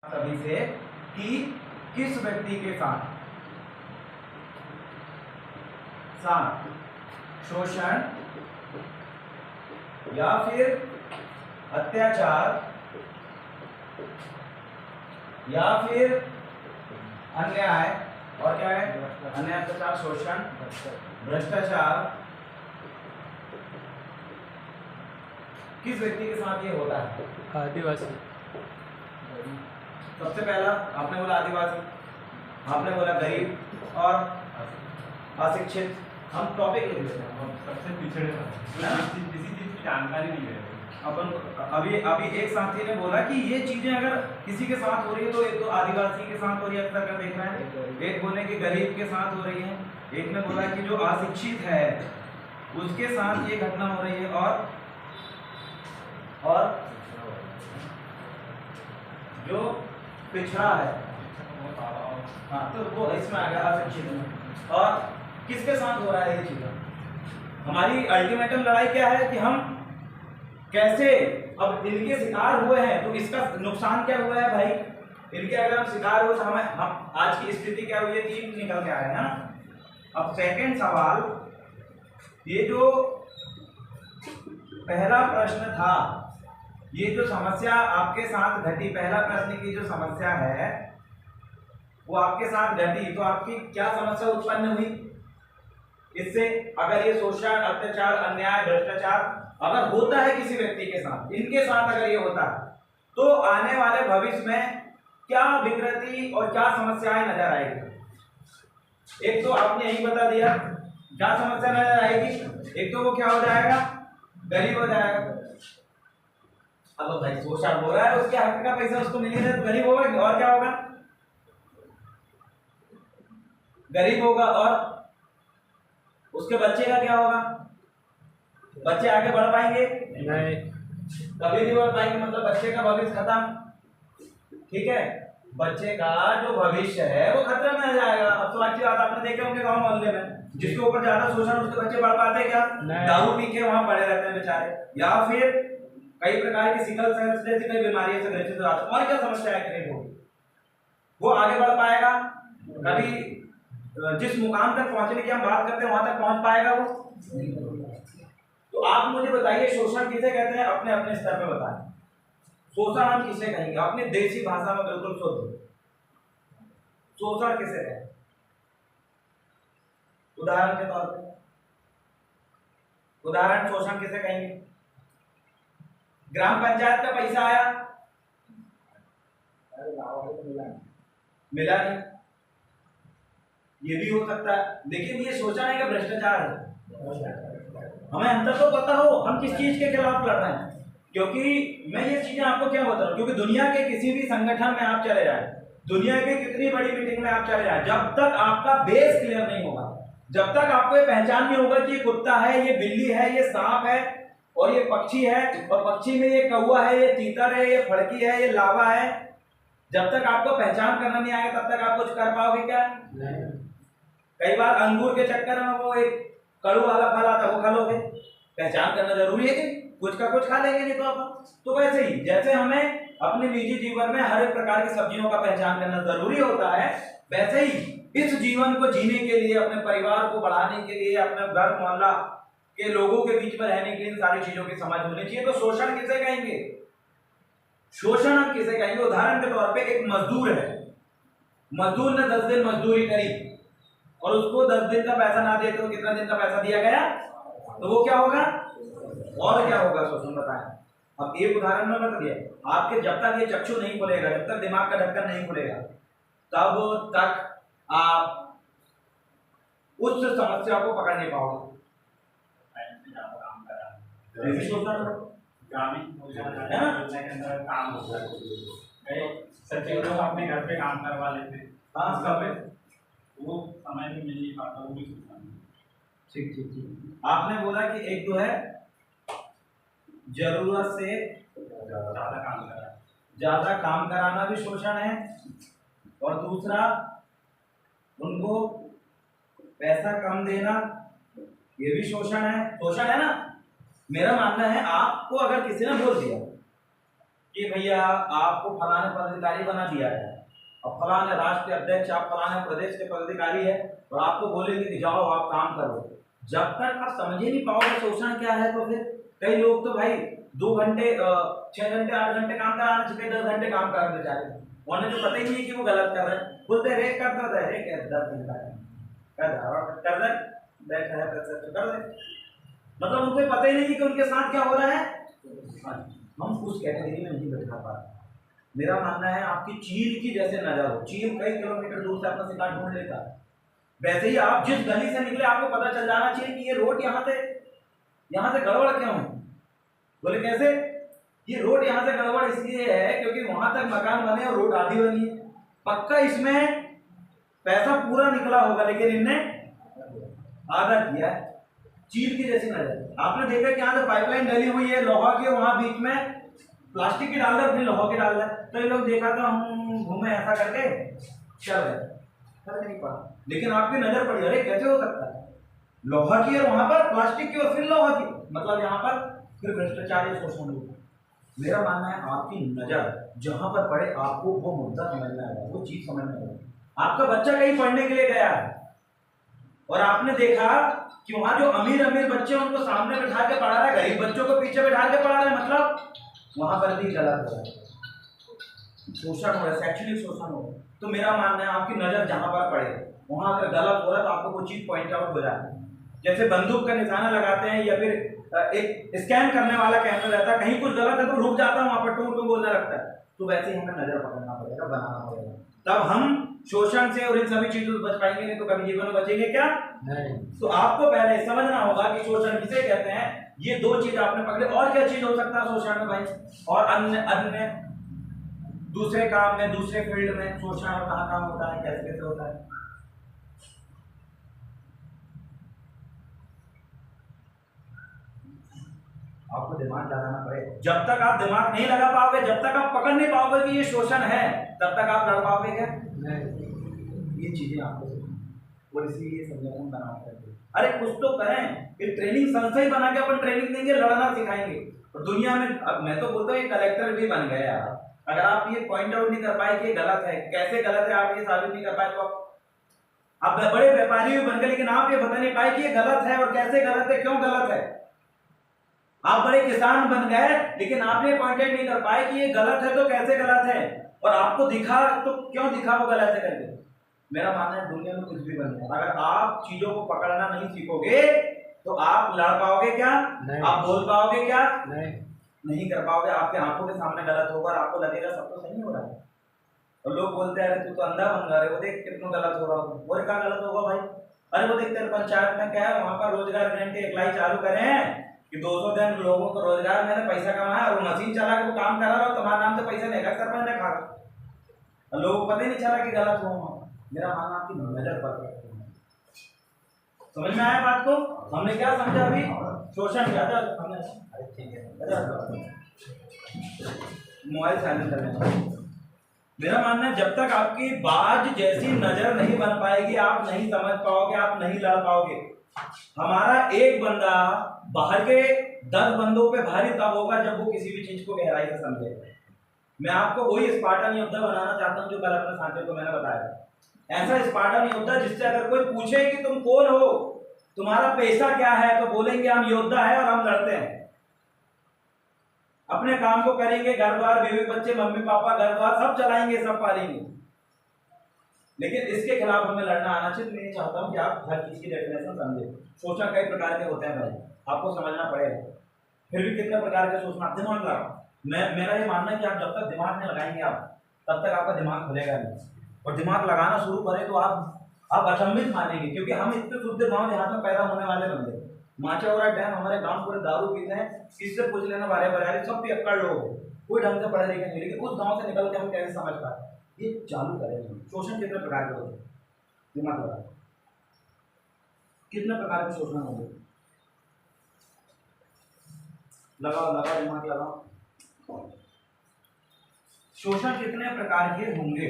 सभी से कि किस व्यक्ति के साथ शोषण या फिर अत्याचार या फिर अन्याय, और क्या है अन्याय, अत्याचार, शोषण, भ्रष्टाचार, किस व्यक्ति के साथ ये होता है? आदिवासी। सबसे पहला आपने बोला आदिवासी, आपने बोला गरीब और अशिक्षित। हम टॉपिक लिख लेते हैं, सबसे पिछड़े किसी चीज की जानकारी नहीं है अपन। अभी एक साथी ने बोला कि ये चीजें अगर किसी के साथ हो रही है तो एक तो आदिवासी के साथ हो रही है, अक्सर कर देख रहे हैं, एक बोले कि गरीब के साथ हो रही है, एक ने बोला कि जो अशिक्षित है उसके साथ ये घटना हो रही है, और जो पिछड़ा है, हाँ तो वो इसमें आ गया अशिक्षित में। और किसके साथ हो रहा है ये चीज़? हमारी अल्टीमेटम लड़ाई क्या है कि हम कैसे, अब इनके शिकार हुए हैं तो इसका नुकसान क्या हुआ है भाई? इनके अगर हम शिकार हुए तो हम आज की स्थिति क्या हुई है, 3 निकल के आ रहे हैं ना। अब सेकंड सवाल, ये जो पहला प्रश्न था, ये जो समस्या आपके साथ घटी, पहला प्रश्न की जो समस्या है वो आपके साथ घटी, तो आपकी क्या समस्या उत्पन्न हुई इससे? अगर ये शोषण, अत्याचार, अन्याय, भ्रष्टाचार अगर होता है किसी व्यक्ति के साथ, इनके साथ अगर ये होता है तो आने वाले भविष्य में क्या विकृति और क्या समस्याएं नजर आएगी? एक तो आपने यही बता दिया क्या समस्या नजर आएगी, एक तो वो क्या हो जाएगा, गरीब हो जाएगा। अब भाई शोषण हो रहा है, उसके हक का पैसा उसको मिल नहीं, तो गरीब होगा, और क्या होगा, गरीब होगा। और उसके बच्चे का क्या होगा? बच्चे आगे बढ़ पाएंगे? नहीं, कभी नहीं बढ़ पाएंगे, मतलब बच्चे का भविष्य खत्म। ठीक है, बच्चे का जो भविष्य है वो खतरे में आ जाएगा। अब तो अच्छी बात आपने देखे होंगे गांव मोहल्ले में, जिसके ऊपर ज्यादा शोषण उसके बच्चे बढ़ पाते क्या? दारू पी के वहां पड़े रहते हैं बेचारे, या फिर कई प्रकार की सिकल सेल जैसी कई बीमारियों से ग्रसित हो जाते हैं। और क्या समस्या क्रिएट होगी? वो आगे बढ़ पाएगा? कभी जिस मुकाम तक पहुंचने की हम बात करते हैं वहां तक पहुंच पाएगा वो? तो आप मुझे बताइए शोषण किसे कहते हैं? अपने अपने स्तर पे बताएं, शोषण हम किसे कहेंगे? अपनी देसी भाषा में बिल्कुल शुद्ध शोषण किसे कहें? उदाहरण के तौर पे, उदाहरण शोषण किसे कहेंगे? ग्राम पंचायत का पैसा आया, मिला नहीं, ये भी हो सकता है, लेकिन ये शोषण है कि भ्रष्टाचार है? हमें अंतर तो पता हो हम किस चीज के खिलाफ लड़ रहे हैं। क्योंकि मैं ये चीजें आपको क्या बता रहा हूँ, क्योंकि दुनिया के किसी भी संगठन में आप चले जाए, दुनिया के कितनी बड़ी मीटिंग में आप चले जाए, जब तक आपका बेस क्लियर नहीं होगा, जब तक आपको ये पहचान नहीं होगा कि ये कुत्ता है, ये बिल्ली है, ये सांप है, और ये पक्षी है, और पक्षी में ये कौवा है, ये तीतर है, ये फड़की है, ये लावा है, जब तक आपको पहचान करना नहीं आएगा तब तक आप कुछ कर पाओगे क्या? कई बार अंगूर के चक्कर में वो एक कड़ू वाला फल आता है, वो खा लोगे? पहचान करना जरूरी है कि कुछ का कुछ खा लेंगे नहीं तो आप। तो वैसे ही जैसे हमें अपने निजी जीवन में हर एक प्रकार की सब्जियों का पहचान करना जरूरी होता है, वैसे ही इस जीवन को जीने के लिए, अपने परिवार को बढ़ाने के लिए, अपने घर मोहल्ला के लोगों के बीच में रहने के लिए सारी चीजों की समझ होनी चाहिए। तो शोषण किसे कहेंगे? शोषण हम किसे कहेंगे? उदाहरण के तौर पे एक मजदूर है, मजदूर ने 10 दिन मजदूरी करी और उसको 10 दिन का पैसा ना दे तो कितना दिन का पैसा दिया गया, तो वो क्या होगा? और क्या होगा शोषण, बताएं। अब एक उदाहरण में बता दिया, आपके जब तक ये चक्षु नहीं खुलेगा, जब तक दिमाग का ढक्कन नहीं खुलेगा, तब तक आप उस समस्या को पकड़ नहीं पाओगे। सचिव लोग अपने घर पे काम करवा लेते, हाँ सब वो समय भी मिल नहीं पाता, वो भी ठीक ठीक ठीक। आपने बोला कि एक तो है जरूरत से ज्यादा काम कराना भी शोषण है, और दूसरा उनको पैसा कम देना, ये भी शोषण है। शोषण है ना? मेरा मानना है आपको अगर किसी ने बोल दिया कि भैया आपको फलाने पदाधिकारी बना दिया है, अब फलाने राष्ट्रीय अध्यक्ष, आप फलाने प्रदेश के पदाधिकारी है और आपको बोलेंगे कि जाओ आप काम करो, जब तक आप समझ ही नहीं पाओगे शोषण क्या है तो फिर कई लोग तो भाई 2 घंटे 6 घंटे 8 घंटे काम कराना चाहिए, 10 घंटे काम कर दे जाते, उन्हें जो पता ही नहीं है कि वो गलत कर रहे हैं, बोलते रे करता था रे क्या 10 घंटा कर दे बैठ है कर दे, मतलब उनको पता ही नहीं कि उनके साथ क्या हो रहा है। हम उस कैटेगरी में नहीं बैठा पाते। मेरा मानना है आपकी चील की जैसे नजर हो, चील कई किलोमीटर दूर से अपना शिकार ढूंढ लेता है, वैसे ही आप जिस गली से निकले आपको पता चल जाना चाहिए कि ये रोड यहाँ से गड़बड़ क्यों है। बोले कैसे? ये रोड यहाँ से गड़बड़ इसलिए है क्योंकि वहां तक मकान बने और रोड आधी बनी है, पक्का इसमें पैसा पूरा निकला होगा लेकिन इनने आधा किया है। चील की जैसी नजर। आपने देखा कि यहाँ से पाइपलाइन डली हुई है लोहा की, वहां बीच में प्लास्टिक की डाल रहा है फिर लोहा की डाल रहा है, तो ये लोग देखा तो हम घूमे ऐसा करके चल रहे, फर्क नहीं पड़ा, लेकिन आपकी नजर पड़ी अरे कैसे हो सकता है लोहा की और वहां पर प्लास्टिक की और फिर लोहा की, मतलब यहाँ पर फिर भ्रष्टाचार या शोषण होगा। मेरा मानना है आपकी नजर जहां पर पड़े आपको वो मुद्दा समझ में आएगा, वो चीज समझ में आएगा। आपका बच्चा कहीं पढ़ने के लिए गया है और आपने देखा कि वहां जो अमीर बच्चे उनको सामने बैठा के पढ़ा रहा है, गरीब बच्चों को पीछे बैठा के पढ़ा रहा है, मतलब वहां पर भी गलत हो रहा है, शोषण हो रहा है, शैक्षणिक शोषण हो रहा है। तो मेरा मानना है आपकी नजर जहां पर पड़े वहां अगर गलत हो रहा है तो आपको वो चीज पॉइंट आउट हो जाती है। जैसे बंदूक का निशाना लगाते हैं या फिर एक स्कैन करने वाला कैमरा रहता है, कहीं कुछ गलत है तो रुक जाता है वहां पर, टू बोलने लगता है, तो वैसे ही हमें नजर पकड़ना पड़ेगा, बनाना पड़ेगा, तब हम शोषण से और इन सभी चीजों से बच पाएंगे, नहीं तो कभी जीवन में बचेंगे क्या नहीं। तो आपको पहले समझना होगा कि शोषण किसे कहते हैं, ये 2 चीज आपने पकड़े। और क्या चीज हो सकता है शोषण में भाई, और अन्य दूसरे काम में दूसरे फील्ड में शोषण और कहाँ काम होता है, कैसे कैसे होता है। आपको दिमाग लगाना पड़ेगा, जब तक आप दिमाग नहीं लगा पाओगे, जब तक आप पकड़ नहीं पाओगे कि ये शोषण है, तब तक आप लड़ पाओगे क्या नहीं। ये चीजें आपको और इसलिए संगठन बना करते, अरे कुछ तो करें, ये ट्रेनिंग संस्था ही बना के अपन ट्रेनिंग देंगे, लड़ना सिखाएंगे। और दुनिया में अब मैं तो बोलता हूँ ये कलेक्टर भी बन गए यार, अगर आप ये पॉइंट आउट नहीं कर पाए कि गलत है, कैसे गलत है आप ये साबित नहीं कर पाए, तो आप बड़े व्यापारी भी बन गए लेकिन आप ये बता नहीं पाए कि ये गलत है और कैसे गलत है, क्यों गलत है। आप बड़े किसान बन गए लेकिन आपने पॉइंट आउट नहीं कर पाए कि ये गलत है तो कैसे गलत है, और आपको दिखा तो क्यों दिखा वो गलत है करके। मेरा मानना है दुनिया में कुछ भी बन जाए, अगर आप चीजों को पकड़ना नहीं सीखोगे तो आप लड़ पाओगे क्या नहीं। आप बोल पाओगे क्या नहीं कर पाओगे। आपके आंखों के सामने गलत होगा और आपको लगेगा सब तो सही हो रहा है, और लोग बोलते हैं तू तो अंधा बन रहा है, वो देख कितना गलत हो रहा हो, वो क्या गलत होगा भाई। अरे वो देखते हैं पंचायत में क्या है, वहां पर रोजगार गारंटी अप्लाई चालू करें हैं कि 200 दिन लोगों को रोजगार, मैंने पैसा कमाया और वो मशीन चला के वो काम करा रहा हो, तुम्हारे नाम से पैसा नहीं लगा, सरपंच ने खा रहा, लोगों को पता ही नहीं चला कि गलत हुआ। मेरा मानना आपकी नजर पर, समझ में आया बात को, हमने क्या समझा अभी, शोषण क्या था हमने, ठीक है मोबाइल साइलेंट करने। मेरा मानना है जब तक आपकी बाज जैसी नजर नहीं बन पाएगी, आप नहीं समझ पाओगे, आप नहीं लड़ पाओगे। हमारा एक बंदा बाहर के 10 बंदों पे भारी तब होगा जब वो किसी भी चीज को गहराई से समझेगा। मैं आपको वही स्पार्टन योद्धा बनाना चाहता हूं जो कल अपने साथियों को मैंने बताया, ऐसा स्पार्टन योद्धा जिससे अगर कोई पूछे कि तुम कौन हो, तुम्हारा पेशा क्या है, तो बोलेंगे हम योद्धा है और हम लड़ते हैं, अपने काम को करेंगे, घर द्वार बीवी बच्चे मम्मी पापा घर द्वार सब चलाएंगे, सब पालेंगे। लेकिन इसके खिलाफ हमें लड़ना आना चाहिए। मैं चाहता हूं कि आप हर चीज की डेफिनेशन समझे। शोषण कई प्रकार के होते हैं भाई, आपको समझना पड़ेगा। फिर भी कितने प्रकार के शोषण, आप दिमाग लगाओ। मेरा ये मानना है कि आप जब तक दिमाग नहीं लगाएंगे आप, तब तक आपका दिमाग खुलेगा नहीं, और दिमाग लगाना शुरू करें तो आप अचंभित मानेंगे, क्योंकि हम इतने शुद्ध गाँव देहात में पैदा होने वाले बंदे। माचावरा डैम हमारे गांव पूरे दारू पीते हैं, किससे पूछ लेना, बारे बारे सब भी अक्कड़ लोग हैं, कोई ढंग से पढ़े लिखे नहीं, लेकिन उस गांव से निकल के हम कैसे समझ पाए। ये चालू करेंगे। शोषण कितने प्रकार के होते हैं, दिमाग लगा, कितने प्रकार के शोषण होंगे, लगाओ दिमाग लगाओ। शोषण कितने प्रकार के होंगे,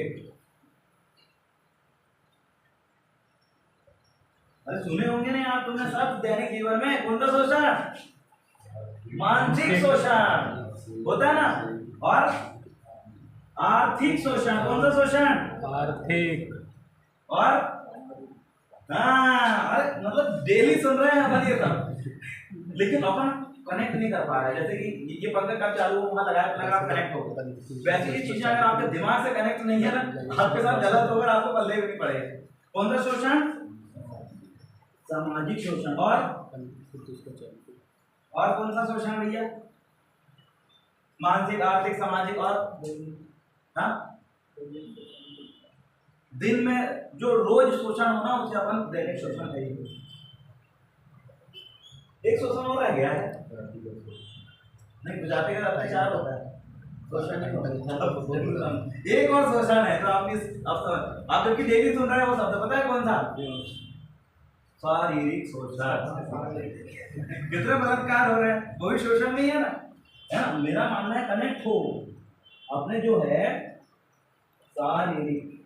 अरे सुने होंगे ना यार तुमने सब दैनिक जीवन में। कौन सा शोषण, मानसिक शोषण होता है ना, और आर्थिक शोषण, कौन सा शोषण? आर्थिक। और हाँ, अरे मतलब डेली सुन रहे हैं अपन ये सब, लेकिन अपन कनेक्ट नहीं कर पा रहे। जैसे कि ये पंखा कब चालू हो, वहां लगा कनेक्ट हो, वैसे ये चीजें अगर आपके दिमाग से कनेक्ट नहीं है ना, आपके साथ गलत होकर आपको पल्ले भी नहीं पड़ेगा। कौन सा शोषण? सामाजिक शोषण। और कौन सा शोषण भैया? मानसिक, आर्थिक, सामाजिक और हाँ, दिन में जो रोज शोषण होना उसे अपन दैनिक शोषण कहेंगे। एक शोषण और रह गया है, नहीं बुझाते का अत्याचार होता है, शोषण नहीं होता। एक और शोषण है तो आप जबकि डेली सुन रहे हैं वो शब्द पता है कौन सा? शारीरिक शोषण। कितने बलात्कार हो रहे हैं, वो भी शोषण नहीं है ना, है ना? मेरा मानना है कनेक्ट हो अपने जो है शारीरिक